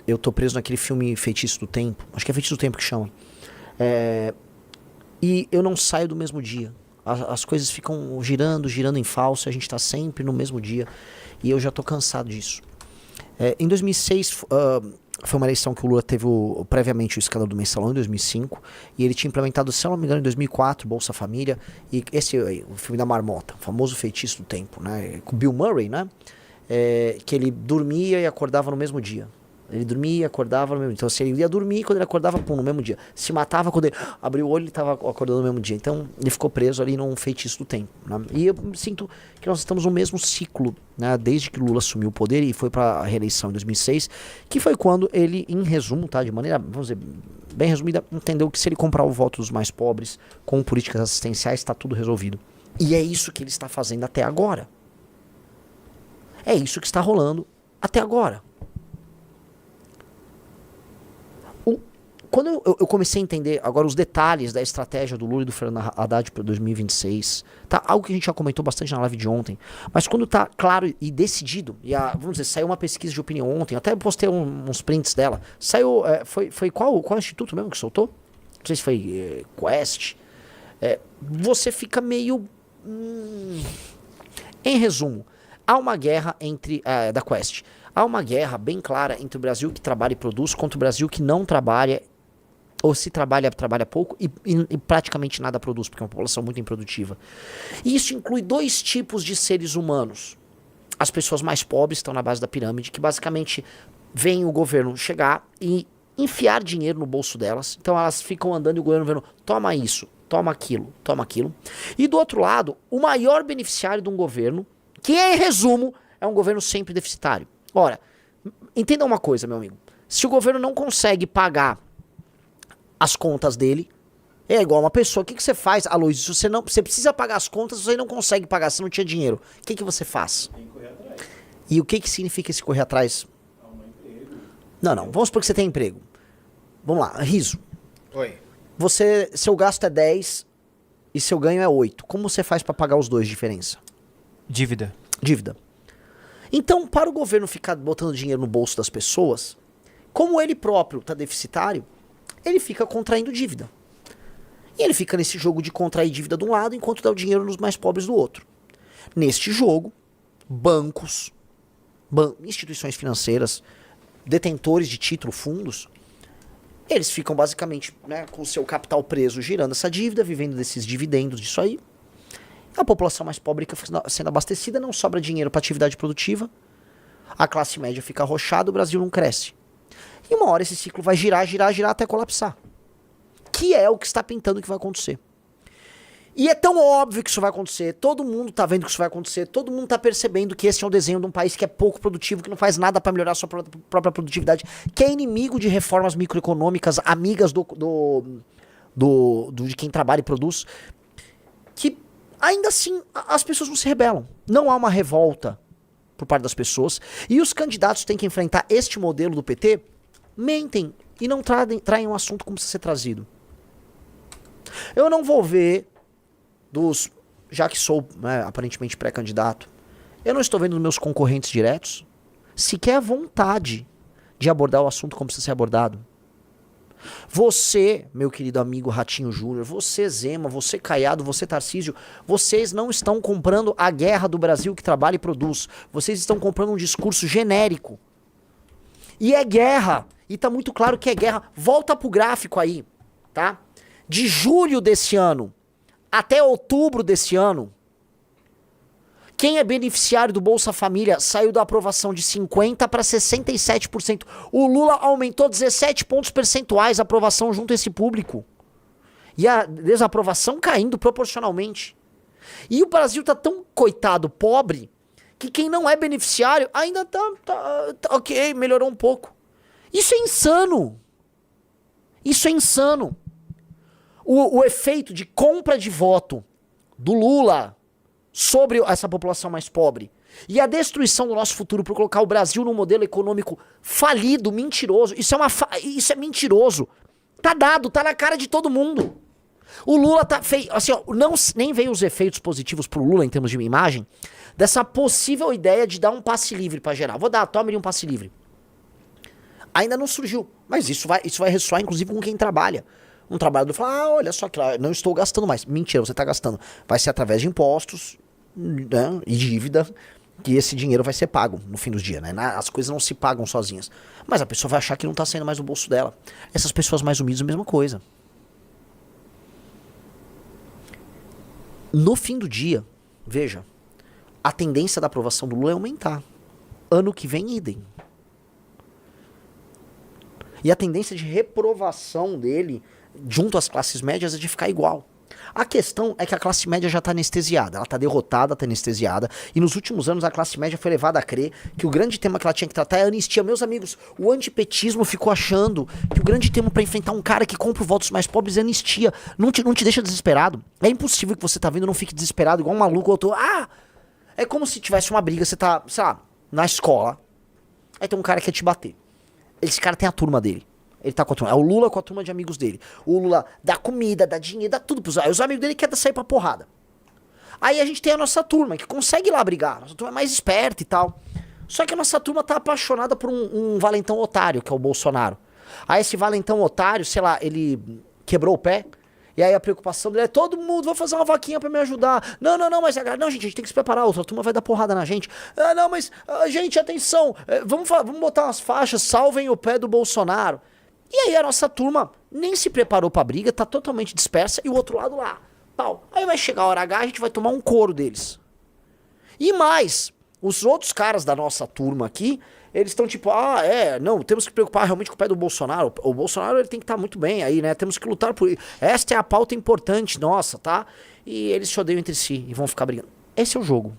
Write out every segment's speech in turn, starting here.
Eu tô preso naquele filme Feitiço do Tempo. Acho que é Feitiço do Tempo que chama. E eu não saio do mesmo dia. As coisas ficam girando em falso. A gente tá sempre no mesmo dia. E eu já tô cansado disso. Em 2006, foi uma eleição que o Lula teve previamente o escândalo do Mensalão, em 2005. E ele tinha implementado, se eu não me engano, em 2004, Bolsa Família. E esse o filme da marmota, o famoso Feitiço do Tempo, né? Com Bill Murray, né? Que ele dormia e acordava no mesmo dia. Ele dormia e acordava no mesmo dia. Então, assim, ele ia dormir, quando ele acordava, pum, no mesmo dia. Se matava, quando ele abriu o olho, ele estava acordando no mesmo dia. Então, ele ficou preso ali num feitiço do tempo, né? E eu sinto que nós estamos no mesmo ciclo, né? Desde que Lula assumiu o poder e foi para a reeleição em 2006, que foi quando ele, em resumo, tá? De maneira, vamos dizer, bem resumida, entendeu que se ele comprar o voto dos mais pobres com políticas assistenciais, está tudo resolvido. E é isso que ele está fazendo até agora. É isso que está rolando até agora. Quando eu comecei a entender agora os detalhes da estratégia do Lula e do Fernando Haddad para 2026, tá? Algo que a gente já comentou bastante na live de ontem, mas quando tá claro e decidido, vamos dizer, saiu uma pesquisa de opinião ontem, até postei uns prints dela, saiu, foi qual instituto mesmo que soltou? Não sei se foi Quest. Você fica meio... Em resumo, há uma guerra da Quest. Há uma guerra bem clara entre o Brasil que trabalha e produz contra o Brasil que não trabalha, ou se trabalha pouco e praticamente nada produz, porque é uma população muito improdutiva. E isso inclui dois tipos de seres humanos. As pessoas mais pobres estão na base da pirâmide, que basicamente veem o governo chegar e enfiar dinheiro no bolso delas. Então elas ficam andando e o governo vendo, toma isso, toma aquilo, toma aquilo. E do outro lado, o maior beneficiário de um governo, que em resumo é um governo sempre deficitário. Ora, entenda uma coisa, meu amigo. Se o governo não consegue pagar as contas dele, é igual uma pessoa. O que você faz, Aloysio? Se você precisa pagar as contas, você não consegue pagar, você não tinha dinheiro. O que você faz? Tem que correr atrás. E o que significa esse correr atrás? Arrumar emprego. Não. Vamos supor que você tem emprego. Vamos lá, Riso. Oi. Seu gasto é 10 e seu ganho é 8. Como você faz para pagar os dois de diferença? Dívida. Então, para o governo ficar botando dinheiro no bolso das pessoas, como ele próprio está deficitário, ele fica contraindo dívida. E ele fica nesse jogo de contrair dívida de um lado, enquanto dá o dinheiro nos mais pobres do outro. Neste jogo, bancos, instituições financeiras, detentores de título, fundos, eles ficam basicamente, né, com o seu capital preso, girando essa dívida, vivendo desses dividendos disso aí. A população mais pobre fica sendo abastecida, não sobra dinheiro para atividade produtiva, a classe média fica arrochada, o Brasil não cresce. E uma hora esse ciclo vai girar até colapsar. Que é o que está pintando que vai acontecer. E é tão óbvio que isso vai acontecer, todo mundo está vendo que isso vai acontecer, todo mundo está percebendo que esse é um desenho de um país que é pouco produtivo, que não faz nada para melhorar a sua própria produtividade, que é inimigo de reformas microeconômicas, amigas de quem trabalha e produz, que ainda assim as pessoas não se rebelam. Não há uma revolta por parte das pessoas, e os candidatos têm que enfrentar este modelo do PT, mentem e não traem um assunto como precisa ser trazido. Eu não vou ver já que sou, né, aparentemente pré-candidato, eu não estou vendo os meus concorrentes diretos sequer a vontade de abordar o assunto como precisa ser abordado. Você, meu querido amigo Ratinho Júnior, você Zema, você Caiado, você Tarcísio, vocês não estão comprando a guerra do Brasil que trabalha e produz. Vocês estão comprando um discurso genérico. E é guerra. E tá muito claro que é guerra. Volta pro gráfico aí, tá? De julho desse ano até outubro desse ano, quem é beneficiário do Bolsa Família saiu da aprovação de 50% para 67%. O Lula aumentou 17 pontos percentuais a aprovação junto a esse público. E a desaprovação caindo proporcionalmente. E o Brasil tá tão coitado, pobre, que quem não é beneficiário ainda tá ok, melhorou um pouco. Isso é insano. Isso é insano. O efeito de compra de voto do Lula sobre essa população mais pobre e a destruição do nosso futuro por colocar o Brasil num modelo econômico falido, mentiroso, isso é mentiroso. Tá dado, tá na cara de todo mundo. O Lula tá feio, assim, ó, nem veio os efeitos positivos pro Lula em termos de imagem, dessa possível ideia de dar um passe livre pra geral. Tome-lhe um passe livre. Ainda não surgiu, mas isso vai ressoar inclusive com quem trabalha. Um trabalhador fala, olha só que lá, não estou gastando mais. Mentira, você está gastando. Vai ser através de impostos, né, e dívida, que esse dinheiro vai ser pago no fim do dia, né? As coisas não se pagam sozinhas. Mas a pessoa vai achar que não está saindo mais do bolso dela. Essas pessoas mais humildes, a mesma coisa. No fim do dia, veja, a tendência da aprovação do Lula é aumentar. Ano que vem, idem. E a tendência de reprovação dele junto às classes médias é de ficar igual. A questão é que a classe média já está anestesiada, ela está derrotada, está anestesiada, e nos últimos anos a classe média foi levada a crer que o grande tema que ela tinha que tratar é a anistia. Meus amigos, o antipetismo ficou achando que o grande tema para enfrentar um cara que compra votos mais pobres é anistia. Não te deixa desesperado. É impossível que você tá vendo não fique desesperado, igual um maluco. Eu tô, é como se tivesse uma briga, você tá, sei lá, na escola, aí tem um cara que quer te bater. Esse cara tem a turma dele. Ele tá com a turma. É o Lula com a turma de amigos dele. O Lula dá comida, dá dinheiro, dá tudo pros amigos. Aí os amigos dele querem sair pra porrada. Aí a gente tem a nossa turma, que consegue ir lá brigar. Nossa turma é mais esperta e tal. Só que a nossa turma tá apaixonada por um valentão otário, que é o Bolsonaro. Aí esse valentão otário, sei lá, ele quebrou o pé. E aí a preocupação dele é, todo mundo, vou fazer uma vaquinha pra me ajudar. Não, mas não, gente, a gente tem que se preparar, outra turma vai dar porrada na gente. Não, mas, gente, atenção, vamos botar umas faixas, salvem o pé do Bolsonaro. E aí a nossa turma nem se preparou pra briga, tá totalmente dispersa, e o outro lado lá, pau. Aí vai chegar a hora H, a gente vai tomar um couro deles. E mais, os outros caras da nossa turma aqui, eles estão tipo, não, temos que preocupar realmente com o pé do Bolsonaro. O Bolsonaro ele tem que estar muito bem aí, né? Temos que lutar por isso. Esta é a pauta importante nossa, tá? E eles se odeiam entre si e vão ficar brigando. Esse é o jogo.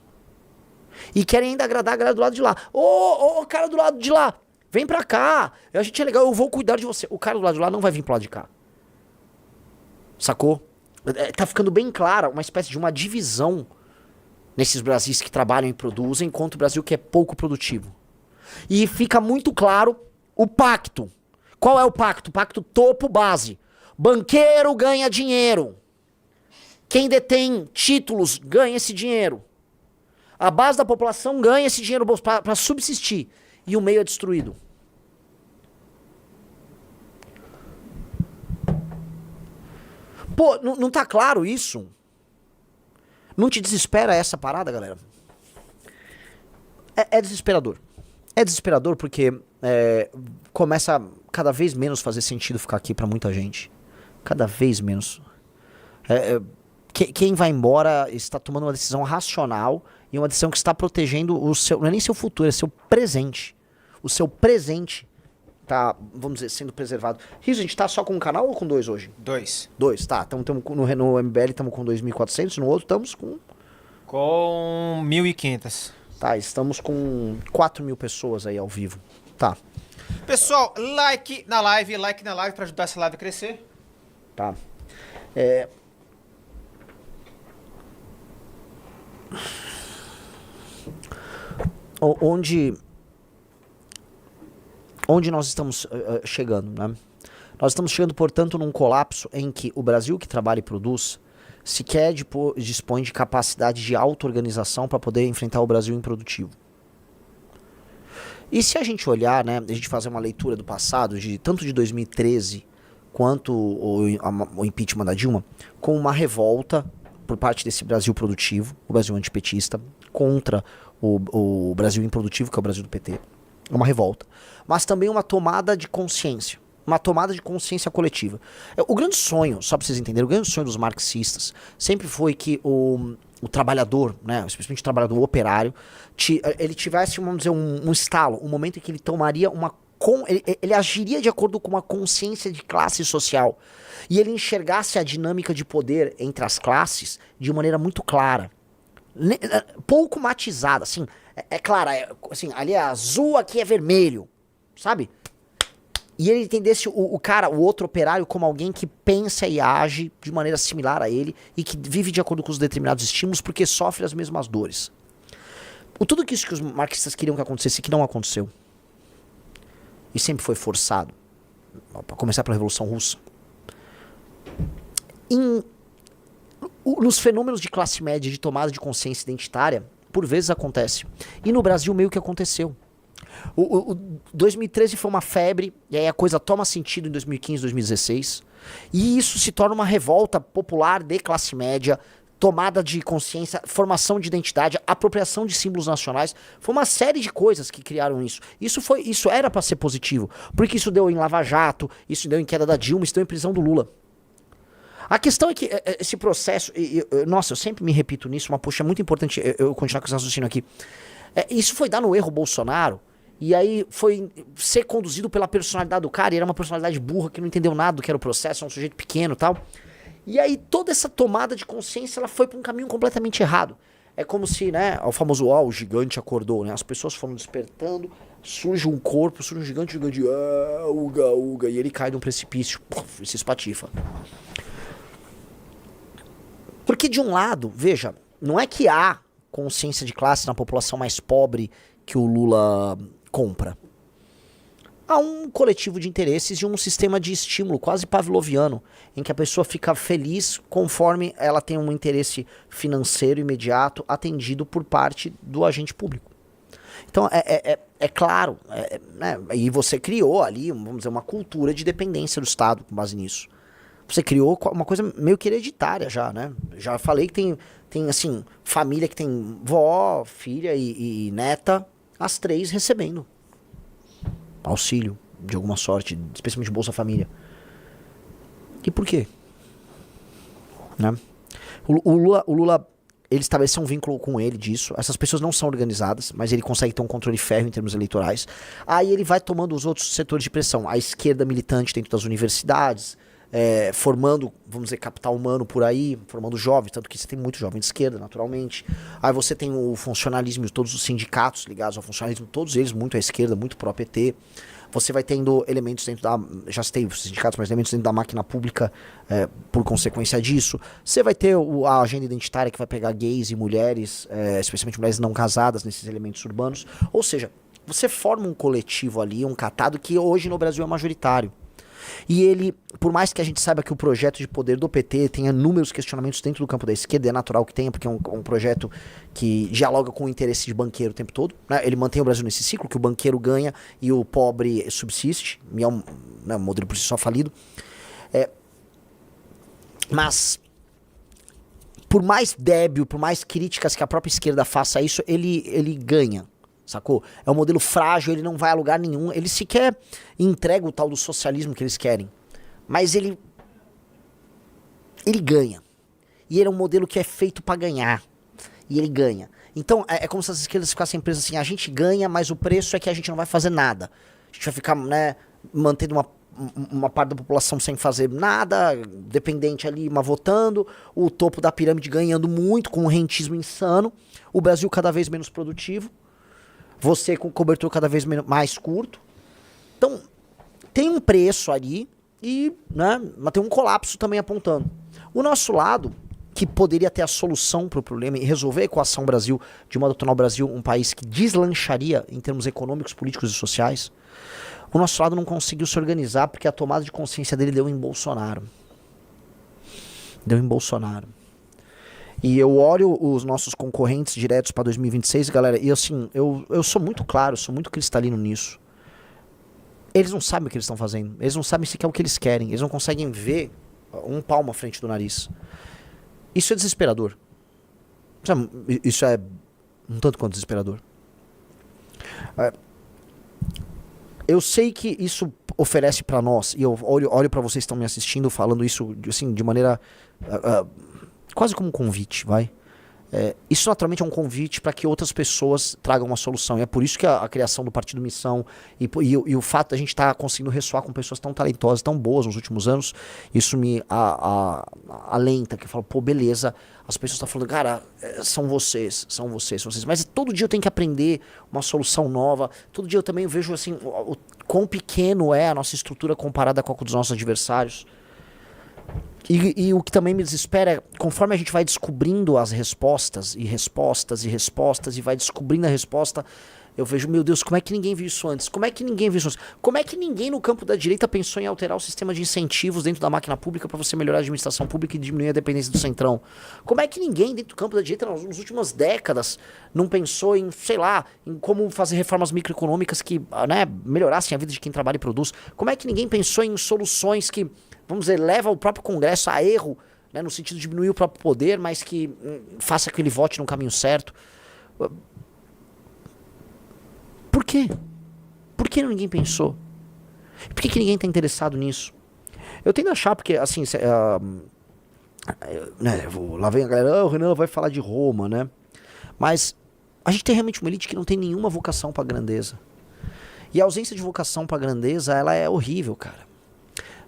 E querem ainda agradar a galera do lado de lá. Ô, cara do lado de lá, vem pra cá. A gente é legal, eu vou cuidar de você. O cara do lado de lá não vai vir pro lado de cá. Sacou? Tá ficando bem clara uma espécie de uma divisão nesses Brasis que trabalham e produzem, enquanto o Brasil que é pouco produtivo. E fica muito claro o pacto. Qual é o pacto? Pacto topo-base. Banqueiro ganha dinheiro. Quem detém títulos ganha esse dinheiro. A base da população ganha esse dinheiro para subsistir. E o meio é destruído. Pô, não tá claro isso? Não te desespera essa parada, galera? É desesperador. É desesperador porque começa a cada vez menos fazer sentido ficar aqui pra muita gente. Cada vez menos. Quem vai embora está tomando uma decisão racional e uma decisão que está protegendo o seu... Não é nem seu futuro, é seu presente. O seu presente tá, vamos dizer, sendo preservado. Riso, a gente tá só com um canal ou com dois hoje? Dois. Dois, tá. Então no MBL estamos com 2.400, no outro estamos com... Com 1.500. Tá, estamos com 4.000 pessoas aí ao vivo. Tá. Pessoal, like na live pra ajudar essa live a crescer. Tá. Onde nós estamos chegando, né? Nós estamos chegando, portanto, num colapso em que o Brasil que trabalha e produz sequer dispõe de capacidade de auto-organização para poder enfrentar o Brasil improdutivo. E se a gente olhar, né, a gente fazer uma leitura do passado, tanto de 2013 quanto o impeachment da Dilma, com uma revolta por parte desse Brasil produtivo, o Brasil antipetista, contra o Brasil improdutivo, que é o Brasil do PT. É uma revolta. Mas também uma tomada de consciência. Uma tomada de consciência coletiva. O grande sonho, só pra vocês entenderem, o grande sonho dos marxistas sempre foi que o trabalhador, né, especialmente o trabalhador operário, ele tivesse, vamos dizer, um estalo, um momento em que ele tomaria ele agiria de acordo com uma consciência de classe social. E ele enxergasse a dinâmica de poder entre as classes de maneira muito clara. Pouco matizada, assim. É clara, assim, ali é azul, aqui é vermelho, sabe? E ele entendesse o outro operário, como alguém que pensa e age de maneira similar a ele e que vive de acordo com os determinados estímulos porque sofre as mesmas dores. Tudo isso que os marxistas queriam que acontecesse, que não aconteceu. E sempre foi forçado. Para começar pela Revolução Russa. Nos fenômenos de classe média, de tomada de consciência identitária, por vezes acontece. E no Brasil meio que aconteceu. O 2013 foi uma febre, e aí a coisa toma sentido em 2015, 2016. E isso se torna uma revolta popular de classe média, tomada de consciência, formação de identidade, apropriação de símbolos nacionais. Foi uma série de coisas que criaram isso. Isso era para ser positivo, porque isso deu em Lava Jato, isso deu em queda da Dilma, isso deu em prisão do Lula. A questão é que esse processo, nossa, eu sempre me repito nisso, mas poxa, é muito importante eu continuar com esse raciocínio aqui. Isso foi dar no erro Bolsonaro, e aí foi ser conduzido pela personalidade do cara, e era uma personalidade burra que não entendeu nada do que era o processo, é um sujeito pequeno e tal. E aí toda essa tomada de consciência, ela foi para um caminho completamente errado. É como se, né, o famoso, o gigante acordou, né? As pessoas foram despertando, surge um corpo, surge um gigante, uga, uga, e ele cai de um precipício, e se espatifa. Porque de um lado, veja, não é que há consciência de classe na população mais pobre que o Lula compra. Há um coletivo de interesses e um sistema de estímulo quase pavloviano, em que a pessoa fica feliz conforme ela tem um interesse financeiro imediato atendido por parte do agente público. Então, é claro, né, e você criou ali, vamos dizer, uma cultura de dependência do Estado com base nisso. Você criou uma coisa meio que hereditária já, né? Já falei que tem assim, família que tem vó, filha e neta, as três recebendo auxílio de alguma sorte, especialmente Bolsa Família. E por quê? Né? O Lula, ele estabeleceu um vínculo com ele disso. Essas pessoas não são organizadas, mas ele consegue ter um controle férreo em termos eleitorais. Aí ele vai tomando os outros setores de pressão. A esquerda militante dentro das universidades, formando, vamos dizer, capital humano por aí, formando jovens, tanto que você tem muito jovem de esquerda, naturalmente. Aí você tem o funcionalismo, todos os sindicatos ligados ao funcionalismo, todos eles muito à esquerda, muito pró-PT. Você vai tendo elementos dentro da, já citei os sindicatos, mas elementos dentro da máquina pública por consequência disso. Você vai ter a agenda identitária que vai pegar gays e mulheres, especialmente mulheres não casadas nesses elementos urbanos. Ou seja, você forma um coletivo ali, um catado que hoje no Brasil é majoritário. E ele, por mais que a gente saiba que o projeto de poder do PT tenha inúmeros questionamentos dentro do campo da esquerda, é natural que tenha, porque é um projeto que dialoga com o interesse de banqueiro o tempo todo, né? Ele mantém o Brasil nesse ciclo, que o banqueiro ganha e o pobre subsiste, e é um modelo por si só falido. Mas, por mais débil, por mais críticas que a própria esquerda faça a isso, ele ganha. Sacou? É um modelo frágil, ele não vai a lugar nenhum. Ele sequer entrega o tal do socialismo que eles querem. Mas ele ganha. E ele é um modelo que é feito pra ganhar. E ele ganha. Então, é como se as esquerdas ficassem presas assim, a gente ganha, mas o preço é que a gente não vai fazer nada. A gente vai ficar, né, mantendo uma parte da população sem fazer nada, dependente ali, mas votando, o topo da pirâmide ganhando muito, com um rentismo insano, o Brasil cada vez menos produtivo, você com cobertor cada vez mais curto. Então, tem um preço ali, né, mas tem um colapso também apontando. O nosso lado, que poderia ter a solução para o problema e resolver a equação Brasil, de modo a tornar o Brasil um país que deslancharia em termos econômicos, políticos e sociais, o nosso lado não conseguiu se organizar porque a tomada de consciência dele deu em Bolsonaro. Deu em Bolsonaro. E eu olho os nossos concorrentes diretos para 2026, galera, e assim, eu sou muito claro, sou muito cristalino nisso. Eles não sabem o que eles estão fazendo. Eles não sabem sequer o que eles querem. Eles não conseguem ver um palmo à frente do nariz. Isso é desesperador. Isso é um tanto quanto desesperador. Eu sei que isso oferece para nós, e eu olho para vocês que estão me assistindo falando isso assim, de maneira quase como um convite, vai. Isso naturalmente é um convite para que outras pessoas tragam uma solução. E é por isso que a criação do Partido Missão e o fato da gente estar conseguindo ressoar com pessoas tão talentosas, tão boas nos últimos anos, isso me alenta, que eu falo, pô, beleza, as pessoas estão falando, cara, são vocês. Mas todo dia eu tenho que aprender uma solução nova, todo dia eu também vejo assim, o quão pequeno é a nossa estrutura comparada com a dos nossos adversários. E o que também me desespera é, conforme a gente vai descobrindo as respostas, e vai descobrindo a resposta, Eu vejo, meu Deus, como é que ninguém viu isso antes? Como é que ninguém viu isso antes? Como é que ninguém no campo da direita pensou em alterar o sistema de incentivos dentro da máquina pública para você melhorar a administração pública e diminuir a dependência do centrão? Como é que ninguém dentro do campo da direita nas últimas décadas não pensou em, sei lá, em como fazer reformas microeconômicas que, né, melhorassem a vida de quem trabalha e produz? Como é que ninguém pensou em soluções que, vamos dizer, levam o próprio Congresso a erro, né, no sentido de diminuir o próprio poder, mas que faça que ele vote no caminho certo? Por quê? Por que ninguém pensou? Por que ninguém está interessado nisso? Eu tendo a achar, porque assim, né, lá vem a galera, o Renan vai falar de Roma, né? Mas a gente tem realmente uma elite que não tem nenhuma vocação para grandeza. E a ausência de vocação para grandeza, ela é horrível, cara.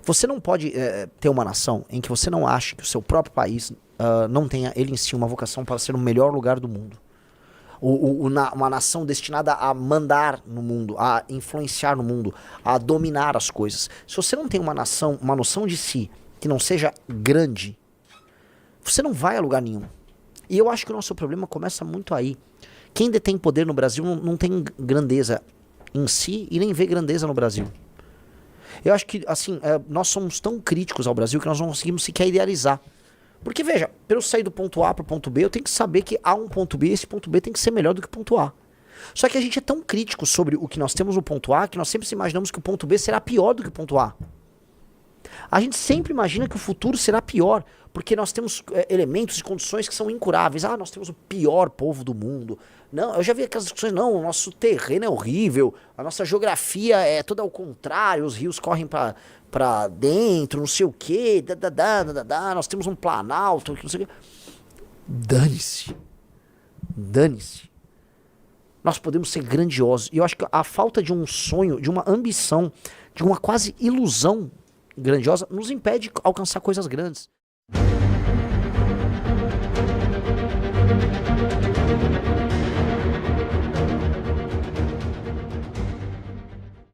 Você não pode ter uma nação em que você não ache que o seu próprio país não tenha ele em si uma vocação para ser o melhor lugar do mundo. Uma nação destinada a mandar no mundo, a influenciar no mundo, a dominar as coisas. Se você não tem uma nação, uma noção de si que não seja grande, você não vai a lugar nenhum. E eu acho que o nosso problema começa muito aí. Quem detém poder no Brasil não tem grandeza em si e nem vê grandeza no Brasil. Eu acho que, assim, nós somos tão críticos ao Brasil que nós não conseguimos sequer idealizar. Porque, veja, para eu sair do ponto A para o ponto B, eu tenho que saber que há um ponto B e esse ponto B tem que ser melhor do que o ponto A. Só que a gente é tão crítico sobre o que nós temos no ponto A que nós sempre imaginamos que o ponto B será pior do que o ponto A. A gente sempre imagina que o futuro será pior, porque nós temos elementos e condições que são incuráveis. Ah, nós temos o pior povo do mundo. Não, eu já vi aquelas discussões, não, o nosso terreno é horrível, a nossa geografia é toda ao contrário, os rios correm pra dentro, não sei o quê, nós temos um planalto, não sei o quê. Dane-se. Dane-se. Nós podemos ser grandiosos. E eu acho que a falta de um sonho, de uma ambição, de uma quase ilusão grandiosa, nos impede de alcançar coisas grandes.